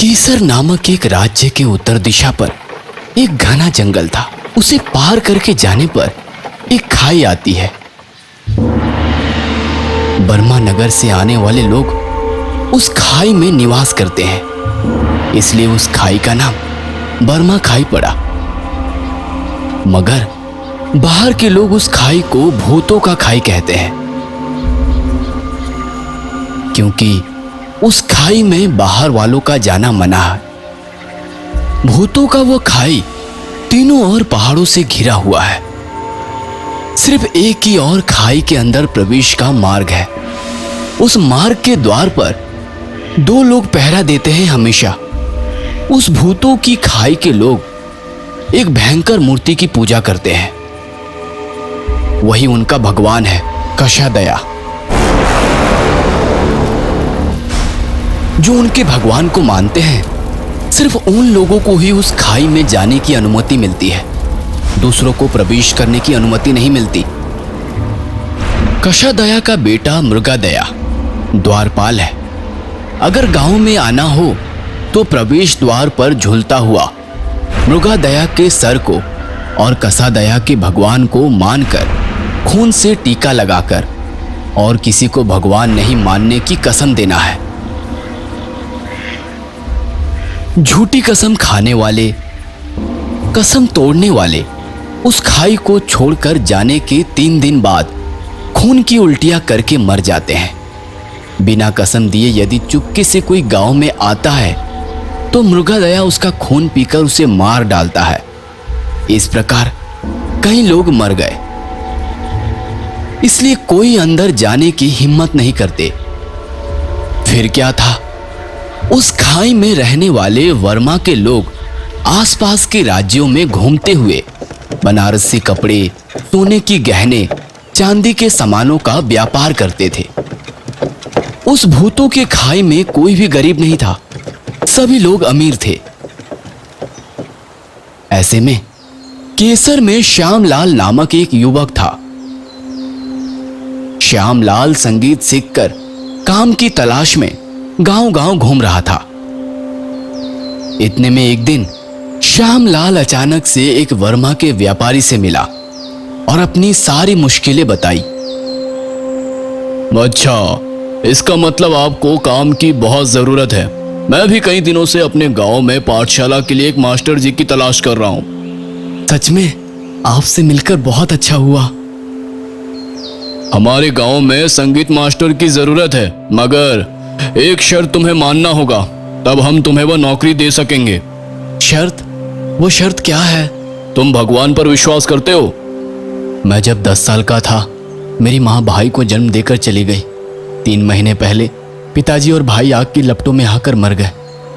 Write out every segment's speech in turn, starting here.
केसर नामक एक राज्य के उत्तर दिशा पर एक घना जंगल था। उसे पार करके जाने पर एक खाई आती है। बर्मा नगर से आने वाले लोग उस खाई में निवास करते हैं, इसलिए उस खाई का नाम बर्मा खाई पड़ा। मगर बाहर के लोग उस खाई को भूतों का खाई कहते हैं, क्योंकि उस खाई में बाहर वालों का जाना मना है। भूतों का वो खाई तीनों ओर पहाड़ों से घिरा हुआ है। सिर्फ एक ही और खाई के अंदर प्रवेश का मार्ग है। उस मार्ग के द्वार पर दो लोग पहरा देते हैं हमेशा। उस भूतों की खाई के लोग एक भयंकर मूर्ति की पूजा करते हैं। वही उनका भगवान है कशादया, जो उनके भगवान को मानते हैं। सिर्फ उन लोगों को ही उस खाई में जाने की अनुमति मिलती है, दूसरों को प्रवेश करने की अनुमति नहीं मिलती। कशादया का बेटा मृगादया द्वारपाल है। अगर गांव में आना हो तो प्रवेश द्वार पर झूलता हुआ मृगादया के सर को और कशादया के भगवान को मानकर खून से टीका लगाकर और किसी को भगवान नहीं मानने की कसम देना है। झूठी कसम खाने वाले, कसम तोड़ने वाले उस खाई को छोड़कर जाने के 3 दिन बाद खून की उल्टियां करके मर जाते हैं। बिना कसम दिए यदि चुपके से कोई गांव में आता है तो मृगादया उसका खून पीकर उसे मार डालता है। इस प्रकार कई लोग मर गए, इसलिए कोई अंदर जाने की हिम्मत नहीं करते। फिर क्या था, उस खाई में रहने वाले वर्मा के लोग आसपास के राज्यों में घूमते हुए बनारसी कपड़े, सोने की गहने, चांदी के सामानों का व्यापार करते थे। उस भूतों के खाई में कोई भी गरीब नहीं था, सभी लोग अमीर थे। ऐसे में केसर में श्यामलाल नामक एक युवक था। श्यामलाल संगीत सीखकर काम की तलाश में गांव-गांव घूम रहा था। इतने में एक दिन श्यामलाल अचानक से एक वर्मा के व्यापारी से मिला और अपनी सारी मुश्किलें बताई। अच्छा, इसका मतलब आपको काम की बहुत जरूरत है। मैं भी कई दिनों से अपने गांव में पाठशाला के लिए एक मास्टर जी की तलाश कर रहा हूँ। सच में आपसे मिलकर बहुत अच्छा हुआ। हमारे गांव में संगीत मास्टर की जरूरत है, मगर एक शर्त तुम्हें मानना होगा, तब हम तुम्हें वह नौकरी दे सकेंगे। शर्त? वो शर्त क्या है? तुम भगवान पर विश्वास करते हो? मैं जब 10 साल का था, मेरी माँ भाई को जन्म देकर चली गई। 3 महीने पहले पिताजी और भाई आग की लपटों में आकर मर गए।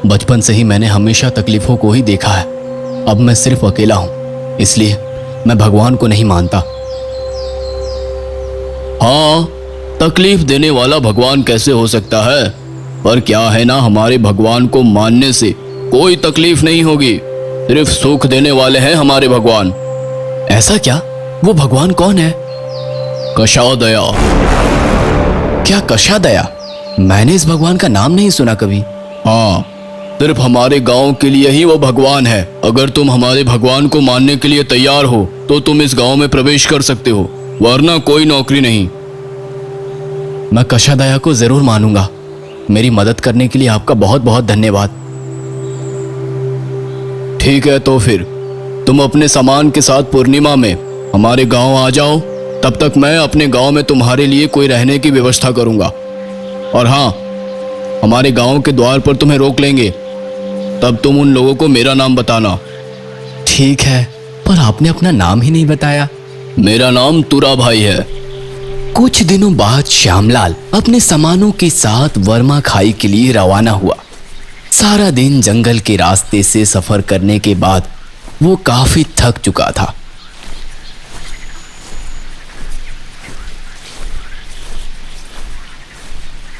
बचपन से ही मैंने हमेशा तकलीफों को ही देखा है। अब मैं सिर्फ अकेला हूँ, इसलिए मैं भगवान को नहीं मानता। हाँ, तकलीफ देने वाला भगवान कैसे हो सकता है? पर क्या है ना, हमारे भगवान को मानने से कोई तकलीफ नहीं होगी। सिर्फ सुख देने वाले हैं हमारे भगवान। ऐसा क्या? वो भगवान कौन है? कशादया। क्या कशादया? मैंने इस भगवान का नाम नहीं सुना कभी। हाँ, सिर्फ हमारे गांव के लिए ही वो भगवान है। अगर तुम हमारे भगवान को मानने के लिए तैयार हो तो तुम इस गांव में प्रवेश कर सकते हो, वरना कोई नौकरी नहीं। मैं कशादया को जरूर मानूंगा। मेरी मदद करने के लिए आपका बहुत बहुत धन्यवाद। ठीक है, तो फिर तुम अपने सामान के साथ पूर्णिमा में हमारे गांव आ जाओ। तब तक मैं अपने गांव में तुम्हारे लिए कोई रहने की व्यवस्था करूंगा। और हाँ, हमारे गांव के द्वार पर तुम्हें रोक लेंगे, तब तुम उन लोगों को मेरा नाम बताना। ठीक है, पर आपने अपना नाम ही नहीं बताया। मेरा नाम तुरा भाई है। कुछ दिनों बाद श्यामलाल अपने सामानों के साथ वर्मा खाई के लिए रवाना हुआ। सारा दिन जंगल के रास्ते से सफर करने के बाद वो काफी थक चुका था।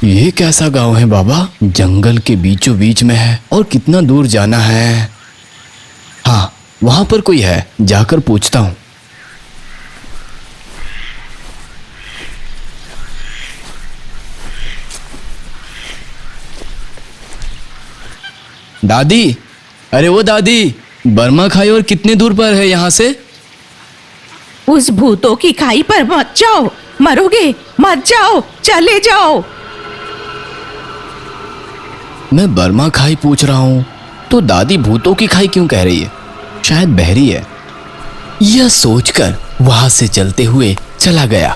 ये कैसा गांव है बाबा? जंगल के बीचों बीच में है और कितना दूर जाना है? हाँ, वहां पर कोई है, जाकर पूछता हूं। दादी, अरे वो दादी, बर्मा खाई और कितने दूर पर है यहाँ से? उस भूतों की खाई पर मत जाओ, मरोगे, मत जाओ, चले जाओ। मैं बर्मा खाई पूछ रहा हूँ तो दादी भूतों की खाई क्यों कह रही है? शायद बहरी है। यह सोचकर वहां से चलते हुए चला गया।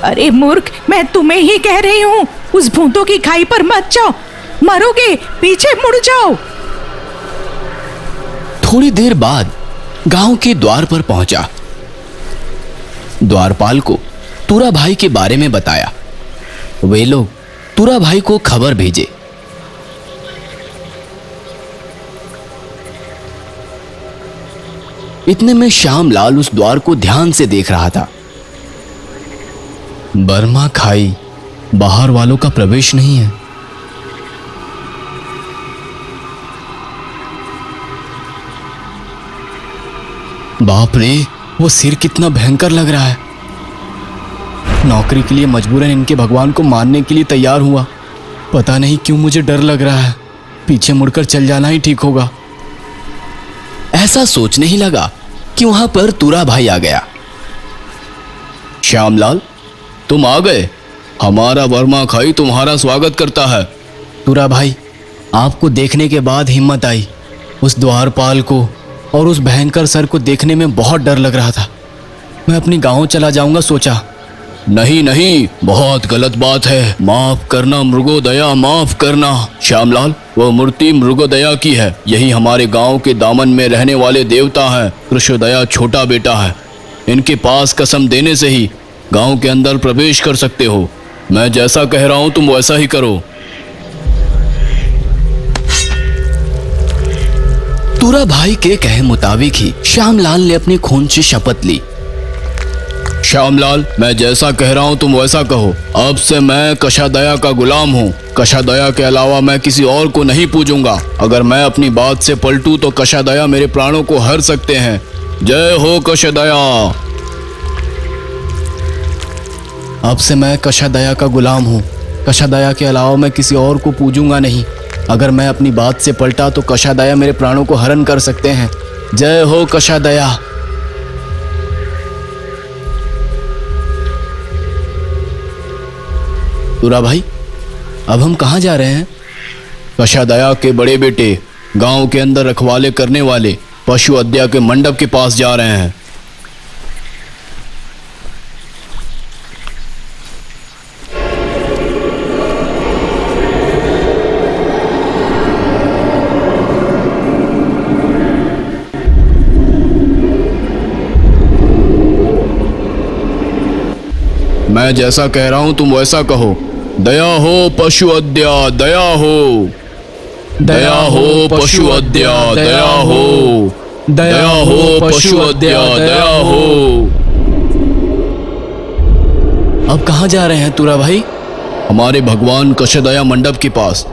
अरे मूर्ख, मैं तुम्हें ही कह रही हूँ, उस भूतों की खाई पर मत जाओ, मरोगे, पीछे मुड़ जाओ। थोड़ी देर बाद गांव के द्वार पर पहुंचा। द्वारपाल को तुरा भाई के बारे में बताया। वे लोग तुरा भाई को खबर भेजे। इतने में श्यामलाल उस द्वार को ध्यान से देख रहा था। बर्मा खाई बाहर वालों का प्रवेश नहीं है। बाप रे, वो सिर कितना भयंकर लग रहा है। नौकरी के लिए मजबूरन इनके भगवान को मानने के लिए तैयार हुआ। पता नहीं क्यों मुझे डर लग रहा है। पीछे मुड़कर चल जाना ही ठीक होगा। ऐसा सोचने ही लगा कि वहां पर तुरा भाई आ गया। श्यामलाल, तुम आ गए। हमारा वर्मा खाई तुम्हारा स्वागत करता है। तुरा भाई, आपको देखने के बाद हिम्मत आई। उस द्वारपाल को और उस भयंकर सर को देखने में बहुत डर लग रहा था। मैं अपनी गांव चला जाऊंगा सोचा। नहीं नहीं, बहुत गलत बात है। माफ करना मृगोदया, माफ करना। श्यामलाल, वह मूर्ति मृगोदया की है। यही हमारे गांव के दामन में रहने वाले देवता हैं। कृष्णदया छोटा बेटा है। इनके पास कसम देने से ही गांव के अंदर प्रवेश कर सकते हो। मैं जैसा कह रहा हूं तुम वैसा ही करो। तुरा भाई के कहे मुताबिक ही श्यामलाल ने अपने खून से शपथ ली। श्यामलाल, मैं जैसा कह रहा हूं तुम वैसा कहो। अब से मैं कशादया का गुलाम हूं। कशादया के अलावा मैं किसी और को नहीं पूजूंगा। अगर मैं अपनी बात से पलटूं तो कशादया मेरे प्राणों को हर सकते हैं। जय हो कशादया। अब से मैं कशादया का गुलाम हूँ। कशादया के अलावा मैं किसी और को पूजूंगा नहीं। अगर मैं अपनी बात से पलटा तो कशादया मेरे प्राणों को हरण कर सकते हैं। जय हो कशादया। तुरा भाई, अब हम कहाँ जा रहे हैं? कशादया के बड़े बेटे, गांव के अंदर रखवाले करने वाले पशु अद्या के मंडप के पास जा रहे हैं। मैं जैसा कह रहा हूं तुम वैसा कहो। दया हो पशु अद्या, दया हो। दया हो पशु अद्या, दया हो। दया हो पशु अद्या, दया हो। अब कहाँ जा रहे हैं तुरा भाई? हमारे भगवान कशादया मंडप के पास।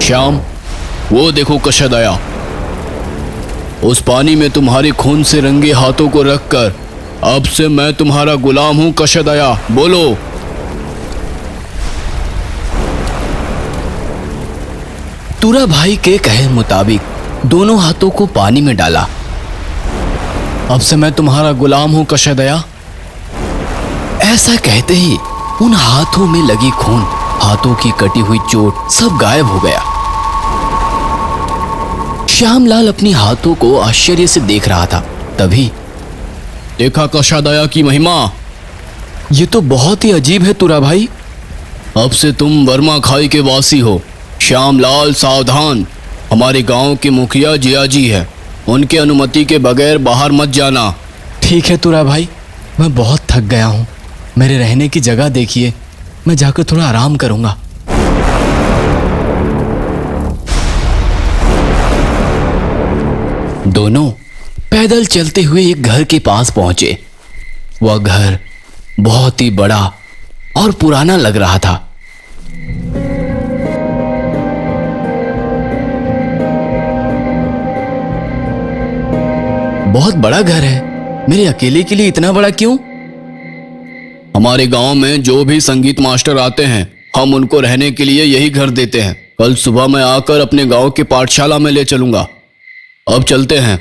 श्याम, वो देखो कशादया। उस पानी में तुम्हारे खून से रंगे हाथों को रखकर अब से मैं तुम्हारा गुलाम हूं कशादया। बोलो। तुरा भाई के कहे मुताबिक दोनों हाथों को पानी में डाला। अब से मैं तुम्हारा गुलाम हूं कशादया। ऐसा कहते ही उन हाथों में लगी खून, हाथों की कटी हुई चोट सब गायब हो गया। श्यामलाल अपनी हाथों को आश्चर्य से देख रहा था। तभी देखा कशादया की महिमा। ये तो बहुत ही अजीब है तुरा भाई। अब से तुम वर्मा खाई के वासी हो। श्यामलाल सावधान, हमारे गांव के मुखिया जियाजी है। उनके अनुमति के बगैर बाहर मत जाना। ठीक है तुरा भाई, मैं बहुत थक गया हूँ। मेरे रहने की जगह देखिए, मैं जाकर थोड़ा आराम करूंगा। दोनों पैदल चलते हुए एक घर के पास पहुंचे। वह घर बहुत ही बड़ा और पुराना लग रहा था। बहुत बड़ा घर है, मेरे अकेले के लिए इतना बड़ा क्यों? हमारे गांव में जो भी संगीत मास्टर आते हैं हम उनको रहने के लिए यही घर देते हैं। कल सुबह मैं आकर अपने गांव की पाठशाला में ले चलूंगा। अब चलते हैं।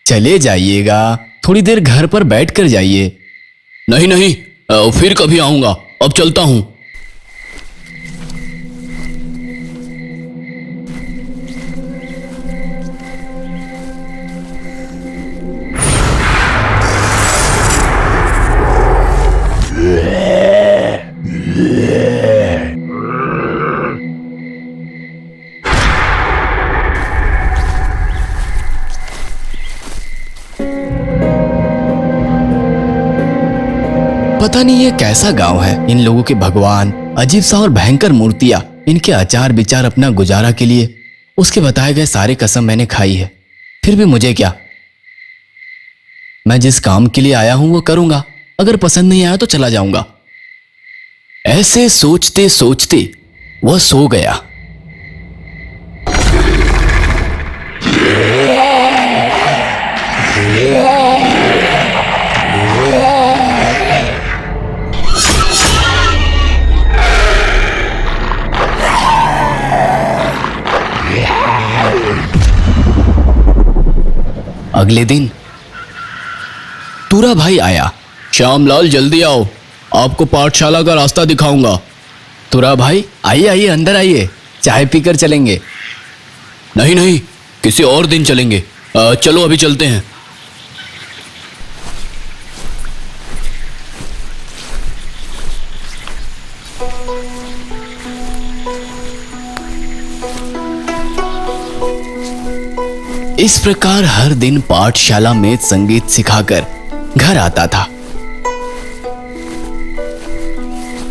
चले जाइएगा, थोड़ी देर घर पर बैठ कर जाइए। नहीं नहीं, फिर कभी आऊंगा, अब चलता हूं। पता नहीं ये कैसा गांव है। इन लोगों के भगवान, अजीब सा और भयंकर मूर्तियां, इनके आचार विचार अपना गुजारा के लिए उसके बताए गए सारे कसम मैंने खाई है। फिर भी मुझे क्या, मैं जिस काम के लिए आया हूं वो करूंगा, अगर पसंद नहीं आया तो चला जाऊंगा। ऐसे सोचते सोचते वह सो गया। अगले दिन तूरा भाई आया। श्यामलाल जल्दी आओ, आपको पाठशाला का रास्ता दिखाऊंगा। तूरा भाई आइए आइए, अंदर आइए, चाय पीकर चलेंगे। नहीं नहीं, किसी और दिन चलेंगे। चलो अभी चलते हैं। इस प्रकार हर दिन पाठशाला में संगीत सिखाकर घर आता था।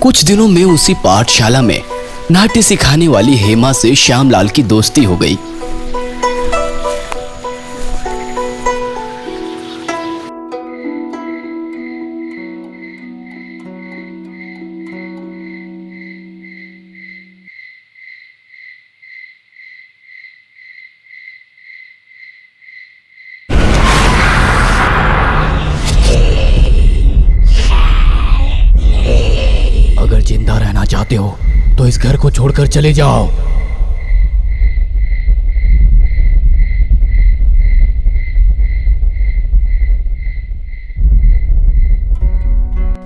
कुछ दिनों में उसी पाठशाला में नाट्य सिखाने वाली हेमा से श्यामलाल की दोस्ती हो गई। अगर जिंदा रहना चाहते हो तो इस घर को छोड़कर चले जाओ।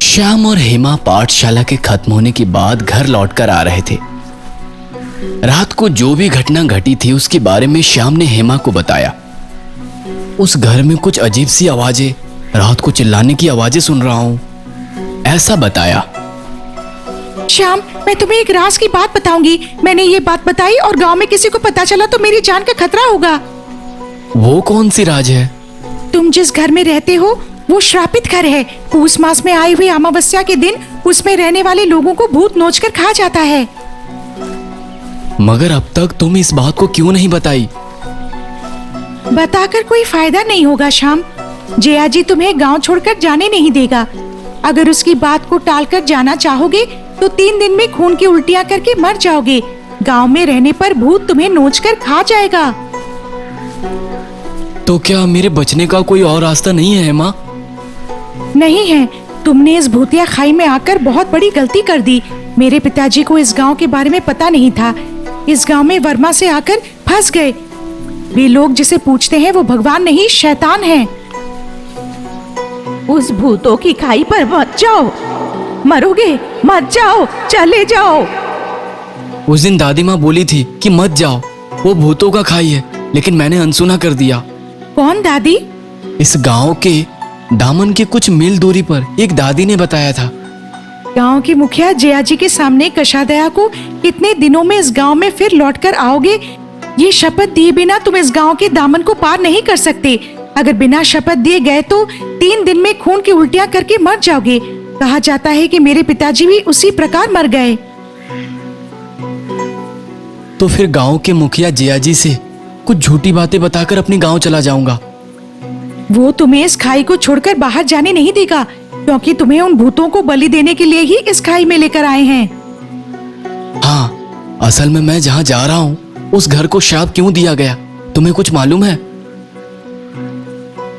श्याम और हेमा पाठशाला के खत्म होने के बाद घर लौटकर आ रहे थे। रात को जो भी घटना घटी थी उसके बारे में श्याम ने हेमा को बताया। उस घर में कुछ अजीब सी आवाजें, रात को चिल्लाने की आवाजें सुन रहा हूं, ऐसा बताया। श्याम, मैं तुम्हें एक राज की बात बताऊंगी। मैंने ये बात बताई और गांव में किसी को पता चला तो मेरी जान का खतरा होगा। वो कौन सी राज है? तुम जिस घर में रहते हो वो श्रापित घर है। पूस मास में आई हुई अमावस्या के दिन उसमें रहने वाले लोगों को भूत नोचकर खा जाता है। मगर अब तक तुम इस बात को क्यों नहीं बताई? बताकर कोई फायदा नहीं होगा श्याम। जया जी तुम्हें गांव छोड़कर जाने नहीं देगा। अगर उसकी बात को टालकर जाना चाहोगे तो 3 दिन में खून की उल्टियां करके मर जाओगे। गांव में रहने पर भूत तुम्हें नोचकर खा जाएगा। तो क्या मेरे बचने का कोई और रास्ता नहीं है हेमा? नहीं है। तुमने इस भूतिया खाई में आकर बहुत बड़ी गलती कर दी। मेरे पिताजी को इस गांव के बारे में पता नहीं था। इस गांव में वर्मा से आकर फंस गए। वे लोग जिसे पूछते हैं वो भगवान नहीं, शैतान है। उस भूतों की खाई पर मत जाओ, मरोगे। मत जाओ, चले जाओ। उस दिन दादी माँ बोली थी कि मत जाओ, वो भूतों का खाई है, लेकिन मैंने अनसुना कर दिया। कौन दादी? इस गांव के दामन के कुछ मील दूरी पर एक दादी ने बताया था। गांव के मुखिया जया जी के सामने कशादया को कितने दिनों में इस गांव में फिर लौटकर आओगे, ये शपथ दिए बिना तुम इस गांव के दामन को पार नहीं कर सकते। अगर बिना शपथ दिए गए तो 3 दिन में खून की उल्टियां करके मर जाओगे। कहा जाता है कि मेरे पिताजी भी उसी प्रकार मर गए। तो फिर गांव के मुखिया जया जी से कुछ झूठी बातें बताकर अपने गांव चला जाऊंगा। वो तुम्हें इस खाई को छोड़कर बाहर जाने नहीं देगा। क्योंकि तुम्हें उन भूतों को बलि देने के लिए ही इस खाई में लेकर आए हैं। हाँ, असल में मैं जहाँ जा रहा हूँ उस घर को श्राप क्यों दिया गया, तुम्हें कुछ मालूम है?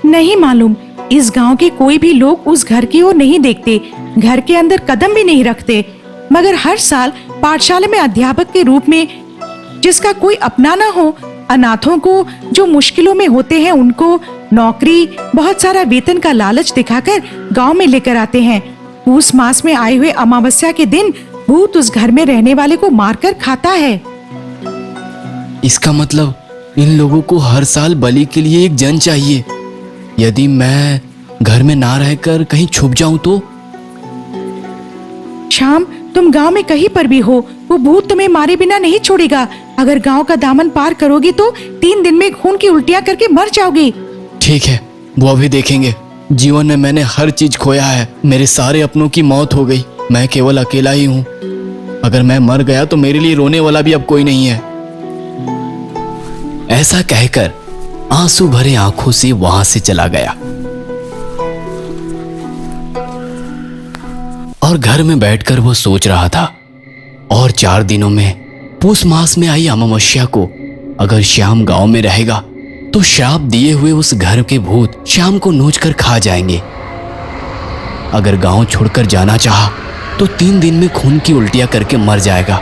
नहीं मालूम। इस गांव के कोई भी लोग उस घर की ओर नहीं देखते, घर के अंदर कदम भी नहीं रखते। मगर हर साल पाठशाला में अध्यापक के रूप में, जिसका कोई अपना ना हो, अनाथों को जो मुश्किलों में होते हैं उनको नौकरी, बहुत सारा वेतन का लालच दिखाकर गांव में लेकर आते हैं। पूस मास में आए हुए अमावस्या के दिन भूत उस घर में रहने वाले को मारकर खाता है। इसका मतलब इन लोगों को हर साल बलि के लिए एक जन चाहिए। यदि मैं घर में ना रहकर कहीं छुप जाऊं तो? शाम, तुम गांव में कहीं पर भी हो, वो भूत तुम्हें मारे बिना नहीं छोड़ेगा। अगर गांव का दामन पार करोगी तो 3 दिन में खून की उल्टियां करके मर जाओगी। ठीक है, वो अभी देखेंगे। जीवन में मैंने हर चीज खोया है, मेरे सारे अपनों की मौत हो गई, मैं केवल अकेला ही हूँ। अगर मैं मर गया तो मेरे लिए रोने वाला भी अब कोई नहीं है। ऐसा कहकर आंसू भरे आंखों से वहां से चला गया और घर में बैठकर वो सोच रहा था, और 4 दिनों में पूस मास में आई अमावस्या को अगर श्याम गांव में रहेगा तो श्राप दिए हुए उस घर के भूत श्याम को नोच कर खा जाएंगे। अगर गांव छोड़कर जाना चाहा तो 3 दिन में खून की उल्टियां करके मर जाएगा।